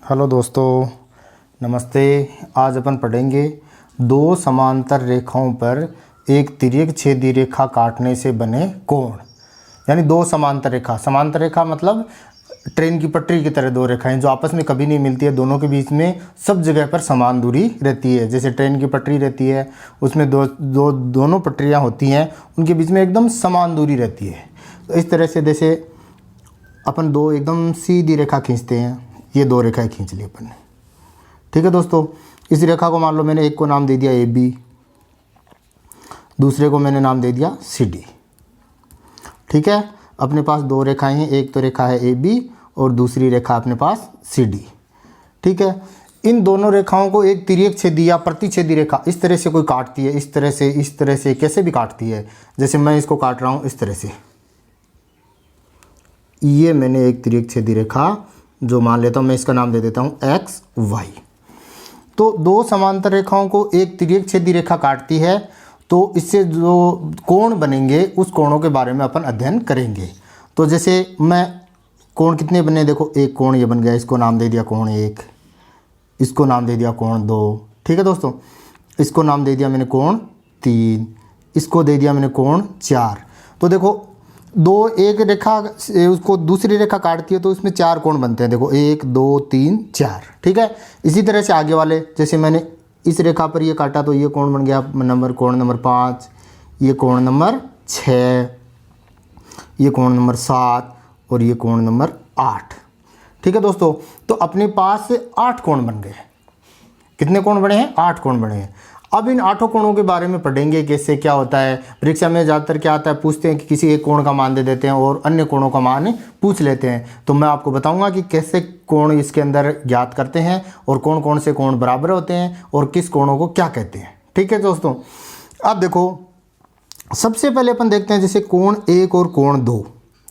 Hello दोस्तों, नमस्ते। आज अपन पढ़ेंगे दो समांतर रेखाओं पर एक तिर्यक छेदी रेखा काटने से बने कोण। यानी दो समांतर रेखा मतलब ट्रेन की पटरी की तरह दो रेखाएं जो आपस में कभी नहीं मिलती है। दोनों के बीच में सब जगह पर समान दूरी रहती है। जैसे ट्रेन की पटरी रहती है, उसमें दोनों पटरियां होती हैं, उनके बीच में एकदम समान दूरी रहती है। तो इस तरह से जैसे अपन दो एकदम सीधी रेखा खींचते हैं, ये दो रेखाएं खींच ली अपन ने। ठीक है दोस्तों, इस रेखा को मान लो मैंने एक को नाम दे दिया AB, दूसरे को मैंने नाम दे दिया CD। ठीक है, अपने पास दो रेखाएं हैं, एक तो रेखा है AB और दूसरी रेखा अपने पास CD। ठीक है, इन दोनों रेखाओं को एक तिर्यक छेदी या प्रतिच्छेदी रेखा इस तरह से कोई काटती है, इस तरह से कैसे भी काटती है। जैसे मैं इसको काट रहा हूँ इस तरह से, ये मैंने एक तिर्यक छेदी रेखा जो मान लेता हूँ, मैं इसका नाम दे देता हूँ XY। तो दो समांतर रेखाओं को एक तिर्यक छेदी रेखा काटती है, तो इससे जो कोण बनेंगे उस कोणों के बारे में अपन अध्ययन करेंगे। तो जैसे मैं कोण कितने बने, देखो एक कोण ये बन गया, इसको नाम दे दिया कोण 1, इसको नाम दे दिया कोण 2। ठीक है दोस्तों, इसको नाम दे दिया मैंने कोण 3, इसको दे दिया मैंने कोण 4। तो देखो दो एक रेखा उसको दूसरी रेखा काटती है तो उसमें चार कोण बनते हैं। देखो 1 2 3 4। ठीक है, इसी तरह से आगे वाले, जैसे मैंने इस रेखा पर ये काटा तो ये कोण बन गया कोण नंबर 5, ये कोण नंबर 6, ये कोण नंबर 7 और ये कोण नंबर 8। ठीक है दोस्तों, तो अपने पास 8 कोण बन गए। कितने कोण बने हैं? 8 कोण बने हैं। अब इन 8 कोणों के बारे में पढ़ेंगे, कैसे क्या होता है। परीक्षा में ज़्यादातर क्या आता है, पूछते हैं कि किसी एक कोण का मान दे देते हैं और अन्य कोणों का मान पूछ लेते हैं। तो मैं आपको बताऊंगा कि कैसे कोण इसके अंदर ज्ञात करते हैं और कौन कौन से कोण बराबर होते हैं और किस कोणों को क्या कहते हैं। ठीक है दोस्तों, अब देखो सबसे पहले अपन देखते हैं जैसे कोण 1 और कोण 2।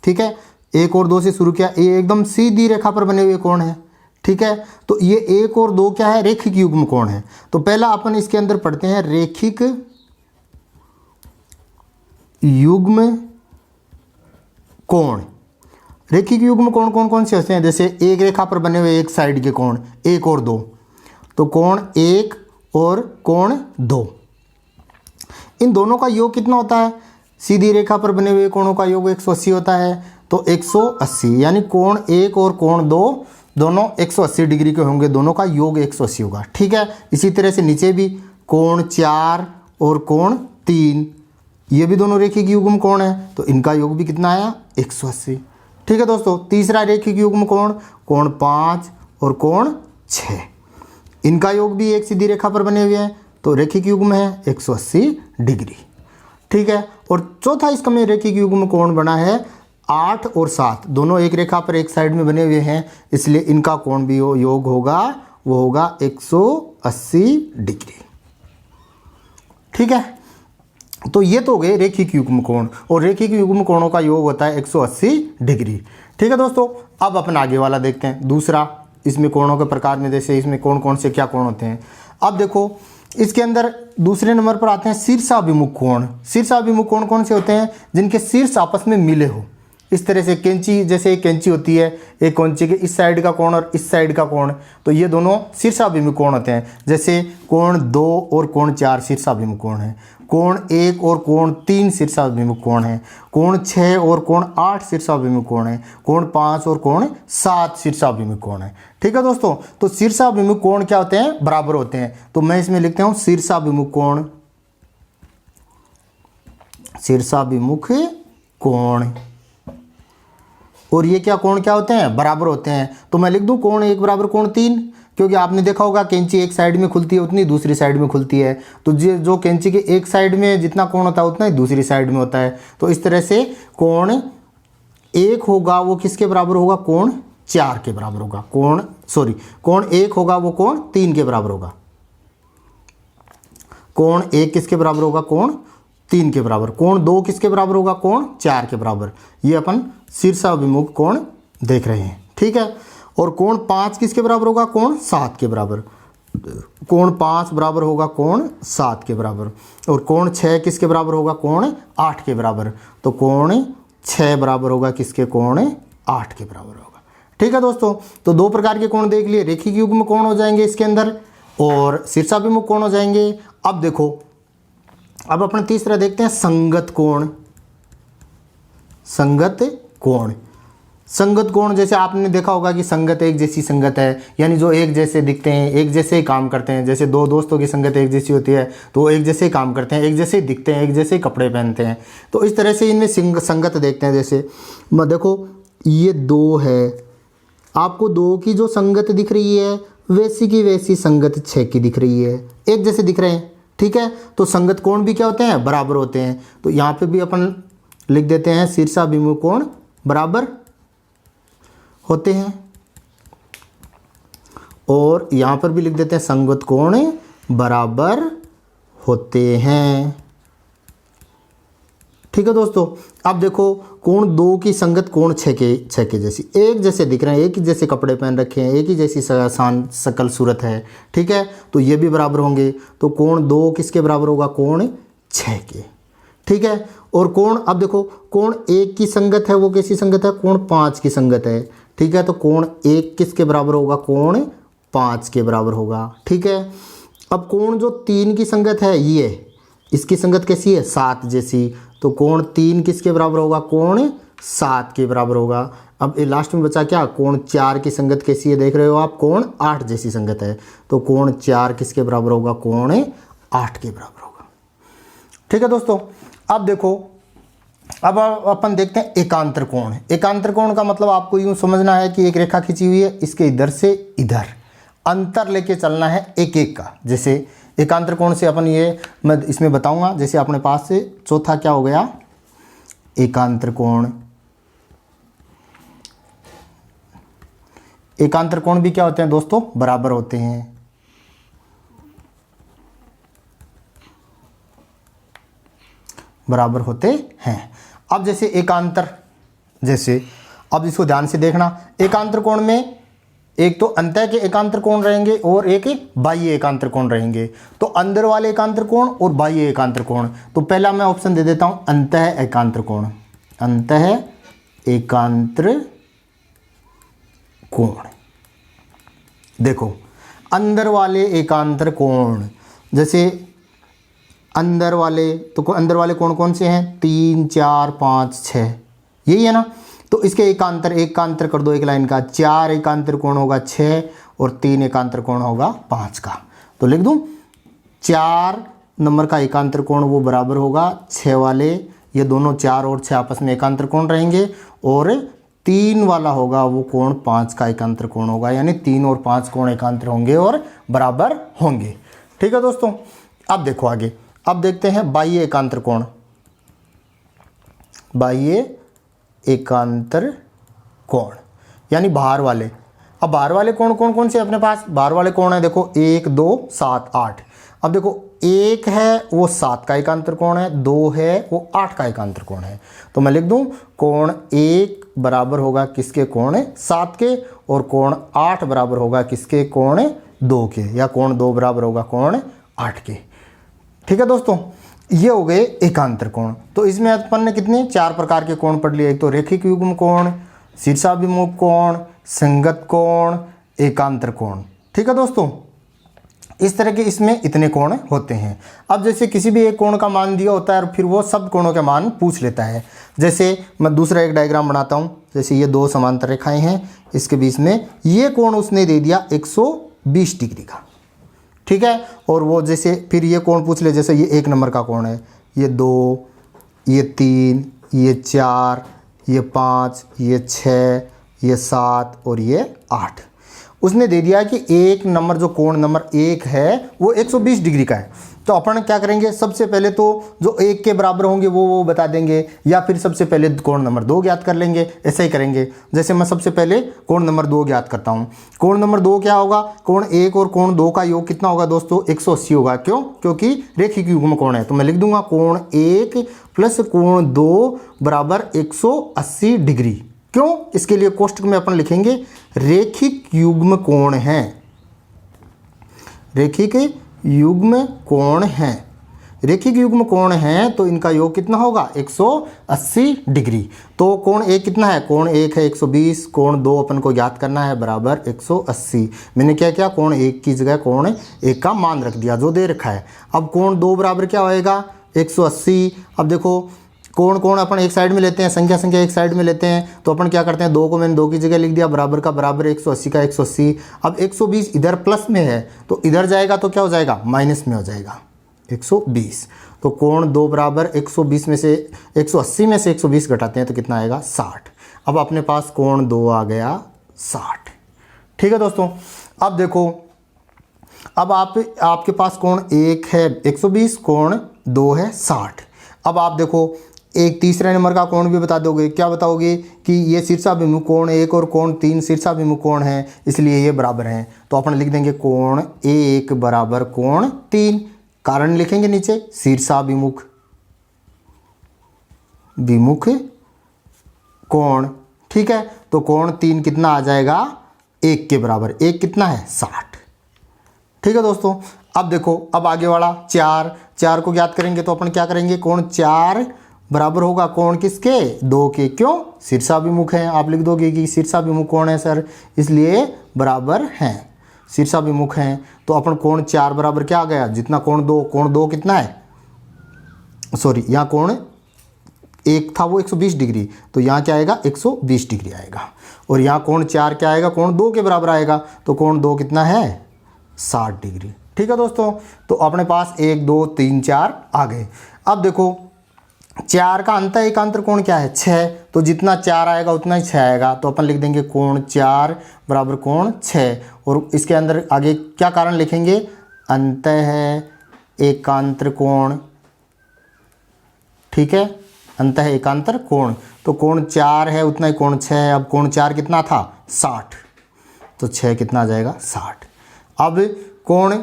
ठीक है, 1 और 2 से शुरू किया, ये एकदम सीधी रेखा पर बने हुए कोण है। ठीक है, तो ये 1 और 2 क्या है? रेखिक युग्म कोण है। तो पहला अपन इसके अंदर पढ़ते हैं रेखिक युग्म कोण। रेखिक युग्म कोण कौन कौन से होते हैं? जैसे एक रेखा पर बने हुए एक साइड के कोण 1 और 2, तो कोण 1 और कोण 2, इन दोनों का योग कितना होता है? सीधी रेखा पर बने हुए कोणों का योग 180 होता है। तो 180 यानी कोण 1 और कोण 2 दोनों 180 डिग्री के होंगे, दोनों का योग 180 होगा। ठीक है, इसी तरह से नीचे भी कोण 4 और कोण 3, ये भी दोनों रेखिक युग्म कोण है, तो इनका योग भी कितना आया? 180। ठीक है दोस्तों, तीसरा रेखिक युग्म कोण कोण 5 और कोण 6, इनका योग भी एक सीधी रेखा पर बने हुए हैं, तो रेखिक युग्म है 180 डिग्री। ठीक है, और चौथा इसका में रेखिक युग्म कोण बना है 8 और 7, दोनों एक रेखा पर एक साइड में बने हुए हैं, इसलिए इनका कोण भी योग होगा, वो होगा 180 डिग्री। ठीक है, तो ये तो हो गए रेखिक युग्म कोण, और रेखिक युग्म कोणों का योग होता है 180 डिग्री। ठीक है दोस्तों, अब अपन आगे वाला देखते हैं दूसरा, इसमें कोणों के प्रकार में जैसे इसमें कौन कौन से क्या कोण होते हैं। अब देखो इसके अंदर दूसरे नंबर पर आते हैं शीर्षाभिमुख कोण। शीर्षाभिमुख कोण कौन से होते हैं? जिनके शीर्ष आपस में मिले हो। इस तरह से कैंची, जैसे एक कैंची होती है, एक कैंची के इस साइड का कोण और इस साइड का कोण, तो ये दोनों शीर्षाभिमुख कोण होते हैं। जैसे कोण 2 और कोण 4 शीर्षाभिमुख कोण है, कोण 1 और कोण 3 शीर्षाभिमुख कोण है, कोण 6 और कोण 8 शीर्षाभिमुख कोण है, कोण 5 और कोण 7 शीर्षाभिमुख कोण है। ठीक है दोस्तों, तो शीर्षाभिमुख कोण क्या होते हैं? बराबर होते हैं। तो मैं इसमें लिखता हूँ शीर्षाभिमुख कोण, शीर्षाभिमुख कोण, और ये क्या कोण क्या होते हैं? बराबर होते हैं। तो मैं लिख दूं कोण 1 बराबर कोण 3, क्योंकि आपने देखा होगा कैंची एक साइड में खुलती है उतनी दूसरी साइड में खुलती है, तो जो कैंची के एक साइड में जितना कोण होता है उतना ही दूसरी साइड में होता है। तो इस तरह से कोण 1 होगा वो किसके बराबर होगा? कोण 4 के बराबर होगा। कोण 1 होगा वो कोण 3 के बराबर होगा। कोण 1 किसके बराबर होगा? कोण 3 के बराबर। कोण 2 किसके बराबर होगा? कोण 4 के बराबर। ये अपन शीर्षाभिमुख कोण देख रहे हैं। ठीक है, और कोण 5 किसके बराबर होगा? कोण 7 के बराबर। कोण 5 बराबर होगा कोण 7 के बराबर, और कोण 6 किसके बराबर होगा? कोण 8 के बराबर। तो कोण 6 बराबर होगा किसके? कोण 8 के बराबर होगा। ठीक है दोस्तों, तो दो प्रकार के कोण देख लिए, रेखिक युग्म कोण हो जाएंगे इसके अंदर और शीर्षाभिमुख कोण हो जाएंगे। अब देखो, अब अपना तीसरा देखते हैं संगत कोण। संगत कोण, संगत कोण जैसे आपने देखा होगा कि संगत एक जैसी संगत है, यानी जो एक जैसे दिखते हैं, एक जैसे ही काम करते हैं। जैसे दो दोस्तों की संगत एक जैसी होती है तो वो एक जैसे ही काम करते हैं, एक जैसे ही दिखते हैं, एक जैसे ही कपड़े पहनते हैं। तो इस तरह से इनमें संगत देखते हैं। जैसे देखो ये दो है, आपको दो की जो संगत दिख रही है वैसी की वैसी संगत 6 की दिख रही है, एक जैसे दिख रहे हैं। ठीक है, तो संगत कोण भी क्या होते हैं, बराबर होते हैं। तो यहाँ पे भी अपन लिख देते हैं शीर्षाभिमुख कोण बराबर होते हैं, और यहाँ पर भी लिख देते हैं संगत कोण बराबर होते हैं। ठीक है दोस्तों, अब देखो कोण 2 की संगत कोण 6 के जैसी, एक जैसे दिख रहे हैं, एक ही जैसे कपड़े पहन रखे हैं, एक ही जैसी शकल सूरत है। ठीक है, तो ये भी बराबर होंगे। तो कोण 2 किसके बराबर होगा, कोण 6 के। ठीक है, और कोण, अब देखो कोण 1 की संगत है, वो कैसी संगत है, कोण 5 की संगत है। ठीक है, तो कोण 1 किसके बराबर होगा, कोण 5 के बराबर होगा। ठीक है, अब कोण जो 3 की संगत है, ये इसकी संगत कैसी है, 7 जैसी। तो कोण 3 किसके बराबर होगा, कोण 7 के बराबर होगा। अब ये लास्ट में बचा क्या, कोण 4 की संगत कैसी है, देख रहे हो आप, कोण 8 जैसी संगत है। तो कोण 4 किसके बराबर होगा, कोण 8 के बराबर होगा। ठीक है दोस्तों, अब देखो, अब अपन देखते हैं एकांतर कोण। एकांतर कोण का मतलब आपको यूं समझना है कि एक रेखा खींची हुई है, इसके इधर से इधर अंतर लेके चलना है एक एक का। जैसे एकांतर कोण से अपन ये मैं इसमें बताऊंगा। जैसे अपने पास से चौथा क्या हो गया, एकांतर कोण। एकांतर कोण भी क्या होते हैं दोस्तों, बराबर होते हैं। बराबर होते हैं। अब जैसे एकांतर, जैसे अब इसको ध्यान से देखना, एकांतर कोण में एक तो अंतः के एकांतर कोण रहेंगे और एक बाह्य एकांतर कोण रहेंगे। तो अंदर वाले एकांतर कोण और बाह्य एकांतर कोण। तो पहला मैं ऑप्शन दे देता हूं, अंतः एकांतर कोण। अंतः एकांतर कोण, देखो अंदर वाले एकांतर कोण, जैसे अंदर वाले, तो अंदर वाले कोण कौन से हैं, 3 4 5 6, यही है ना। तो इसके एकांतर, एकांतर कर दो एक लाइन का, 4 एकांतर कोण होगा 6 और 3 एकांतर कोण होगा 5 का। तो लिख दूं 4 नंबर का एकांतर कोण वो बराबर होगा 6 वाले, ये दोनों 4 और 6 आपस में एकांतर कोण रहेंगे, और 3 वाला होगा वो कोण 5 का एकांतर कोण होगा। यानी 3 और 5 कोण एकांतर होंगे और बराबर होंगे। ठीक है दोस्तों, अब देखो आगे, अब देखते हैं बाह्य एकांतर कोण। बाह्य एकांतर कोण यानी बाहर वाले। अब बाहर वाले कोण कौन कौन से अपने पास, बाहर वाले कोण है देखो 1 2 7 8। अब देखो 1 है वो 7 का एकांतर कोण है, 2 है वो 8 का एकांतर कोण है। तो मैं लिख दूं कोण 1 बराबर होगा किसके, कोण 7 के, और कोण 8 बराबर होगा किसके, कोण 2 के, या कोण 2 बराबर होगा कोण 8 के। ठीक है दोस्तों, ये हो गए एकांतर कोण। तो इसमें अपन ने कितने 4 प्रकार के कोण पढ़ लिए। एक तो रेखिक युग्म कोण, शीर्षाभिमुख कोण, संगत कोण, एकांतर कोण। ठीक है दोस्तों, इस तरह के इसमें इतने कोण होते हैं। अब जैसे किसी भी एक कोण का मान दिया होता है और फिर वो सब कोणों के मान पूछ लेता है। जैसे मैं दूसरा एक डायग्राम बनाता हूँ। जैसे ये 2 समांतर रेखाएं हैं, इसके बीच में ये कोण उसने दे दिया 120 डिग्री का। ठीक है, और वो जैसे फिर ये कोण पूछ ले, जैसे ये 1 नंबर का कोण है, ये 2, ये 3, ये 4, ये 5, ये 6, ये 7 और ये 8। उसने दे दिया कि एक नंबर जो कोण नंबर 1 है वो 120 डिग्री का है। तो अपन क्या करेंगे, सबसे पहले तो जो 1 के बराबर होंगे वो बता देंगे, या फिर सबसे पहले कोण नंबर 2 ज्ञात कर लेंगे। ऐसा ही करेंगे। जैसे मैं सबसे पहले कोण नंबर 2 ज्ञात करता हूँ। कोण नंबर 2 क्या होगा, कोण 1 और कोण 2 का योग कितना होगा दोस्तों, 180 होगा। क्यों, क्योंकि रेखिक युग्म कोण है। तो मैं लिख दूंगा कोण 1 प्लस कोण 2 बराबर 180 डिग्री। क्यों, इसके लिए कोष्टक में अपन लिखेंगे रेखिक युग्म कोण है। रेखिक युग्म कोण है, रेखिक युग्म कोण हैं तो इनका योग कितना होगा 180 डिग्री। तो कोण एक कितना है, कोण एक है 120, कोण दो अपन को ज्ञात करना है बराबर 180। मैंने क्या किया, कोण एक की जगह कोण एक का मान रख दिया जो दे रखा है। अब कोण दो बराबर क्या होएगा 180। अब देखो कोण कोण अपन एक साइड में लेते हैं, संख्या संख्या एक साइड में लेते हैं, तो अपन क्या करते हैं, दो को मैंने दो की जगह लिख दिया, बराबर का बराबर 180 का 180। अब 120 इधर प्लस में है तो इधर जाएगा तो क्या हो जाएगा, माइनस में हो जाएगा 120। तो कोण दो बराबर 120 में से 180 में से 120 घटाते हैं तो कितना आएगा 60। अब अपने पास कोण दो आ गया 60। ठीक है दोस्तों, अब देखो अब आपके पास कोण एक है 120, कोण दो है 60। अब आप देखो एक तीसरे नंबर का कोण भी बता दोगे, क्या बताओगे कि ये शीर्षाभिमुख कोण एक और कोण तीन शीर्षाभिमुख कोण है, इसलिए ये बराबर हैं। तो अपन लिख देंगे कोण एक बराबर कोण तीन, कारण लिखेंगे नीचे शीर्षाभिमुख विमुख कोण। ठीक है, तो कोण तीन कितना आ जाएगा, एक के बराबर, एक कितना है 60। ठीक है दोस्तों, अब देखो अब आगे वाला चार को ज्ञात करेंगे तो अपन क्या करेंगे, कोण चार बराबर होगा कोण किसके, दो के। क्यों, शीर्षाभिमुख है, आप लिख दोगे कि शीर्षाभिमुख कोण है सर, इसलिए बराबर हैं, शीर्षाभिमुख हैं। तो अपन कोण चार बराबर क्या आ गया, जितना कोण दो कितना है, सॉरी यहाँ कोण एक था वो 120 डिग्री, तो यहाँ क्या आएगा 120 डिग्री आएगा। और यहाँ कोण चार क्या आएगा, कोण दो के बराबर आएगा, तो कोण दो कितना है 60 डिग्री। ठीक है दोस्तों, तो अपने पास 1 2 3 4 आ गए। अब देखो चार का अंत एकांतर कोण क्या है 6, तो जितना 4 आएगा उतना ही 6 आएगा, तो अपन लिख देंगे कोण 4 बराबर कोण 6। और इसके अंदर आगे क्या कारण लिखेंगे, अंत एकांतर कोण। ठीक है, अंत एकांतर कोण, तो कोण 4 है उतना ही कोण 6 है। अब कोण 4 कितना था 60, तो 6 कितना आ जाएगा 60। अब कोण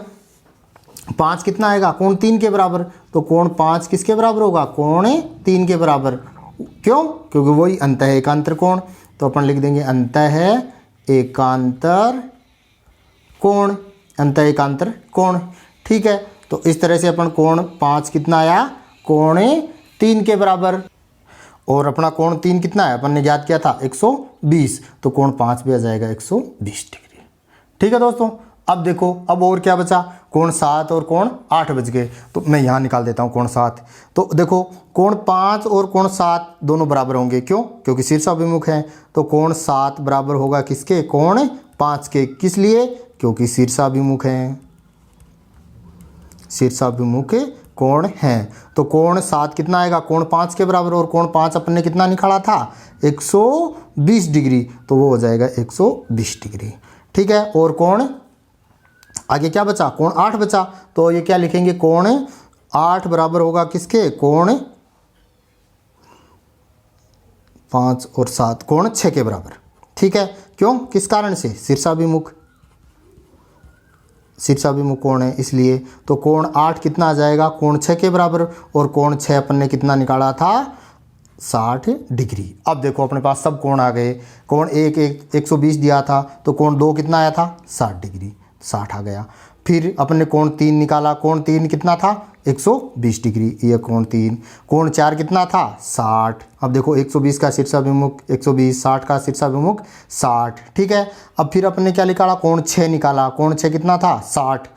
5 कितना आएगा, कोण 3 के बराबर, तो कोण 5 किसके बराबर होगा, कोण 3 के बराबर। क्यों, क्योंकि वही अंत एकांतर कोण, तो अपन लिख देंगे अंत एकांतर कोण, अंत एकांतर कोण। ठीक है, तो इस तरह से अपन कोण 5 कितना आया, कोण 3 के बराबर। और अपना कोण 3 कितना है, अपन ने ज्ञात किया था 120, तो कोण 5 भी आ जाएगा 120 डिग्री। ठीक है दोस्तों, अब देखो अब और क्या बचा, कोण 7 और कोण 8 बच गए, तो मैं यहाँ निकाल देता हूँ कोण 7। तो देखो कोण 5 और कोण 7 दोनों बराबर होंगे, क्यों, क्योंकि शीर्षाभिमुख हैं। तो कोण 7 बराबर होगा किसके, कोण 5 के। किस लिए, क्योंकि शीर्षाभिमुख हैं, शीर्षाभिमुख कोण हैं। तो कोण 7 कितना आएगा, कोण 5 के बराबर, और कोण 5 अपन ने कितना निकाला था 120 डिग्री, तो वो हो जाएगा 120 डिग्री। ठीक है, और कोण आगे क्या बचा, कोण 8 बचा, तो ये क्या लिखेंगे, कोण 8 बराबर होगा किसके, कोण 5 और 7 कोण 6 के बराबर। ठीक है, क्यों, किस कारण से, शीर्षाभिमुख कोण है इसलिए। तो कोण 8 कितना आ जाएगा, कोण 6 के बराबर, और कोण 6 अपन ने कितना निकाला था 60 डिग्री। अब देखो अपने पास सब कोण आ गए, कोण 120 दिया था, तो कोण 2 कितना आया था 60 डिग्री, 60 आ गया। फिर अपन ने कोण 3 निकाला, कोण 3 कितना था 120 डिग्री, ये कोण 3। कोण 4 कितना था 60। अब देखो 120 का शीर्षाभिमुख 120, 60 का शीर्षाभिमुख 60। ठीक है, अब फिर अपन ने क्या निकाला, कोण 6 निकाला, कोण 6 कितना था 60।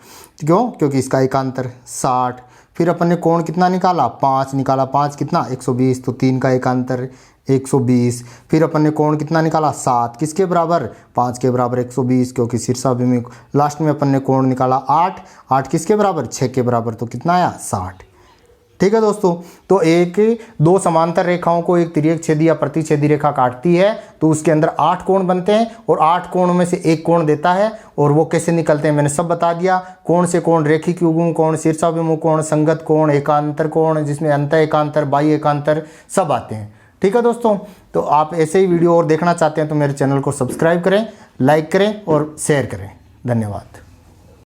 क्यों, क्योंकि इसका एकांतर 60। फिर अपन ने कोण कितना निकाला, 5 निकाला, 5 कितना 120, तो 3 का एकांतर 120। फिर अपन ने कोण कितना निकाला 7, किसके बराबर, 5 के बराबर 120, क्योंकि शीर्षाभिमुख। लास्ट में अपन ने कोण निकाला 8 किसके बराबर, 6 के बराबर, तो कितना आया 60। ठीक है दोस्तों, तो दो समांतर रेखाओं को एक तिर्यक छेदी या प्रतिच्छेदी रेखा काटती है, तो उसके अंदर 8 कोण बनते हैं, और 8 कोणों में से एक कोण देता है, और वो कैसे निकलते हैं मैंने सब बता दिया। कोण से कोण, रेखिक युग्म कोण, शीर्षाभिमुख कोण, संगत कोण, एकांतर कोण, जिसमें अंत एकांतर, बाह्य एकांतर सब आते हैं। ठीक है दोस्तों, तो आप ऐसे ही वीडियो और देखना चाहते हैं तो मेरे चैनल को सब्सक्राइब करें, लाइक करें और शेयर करें। धन्यवाद।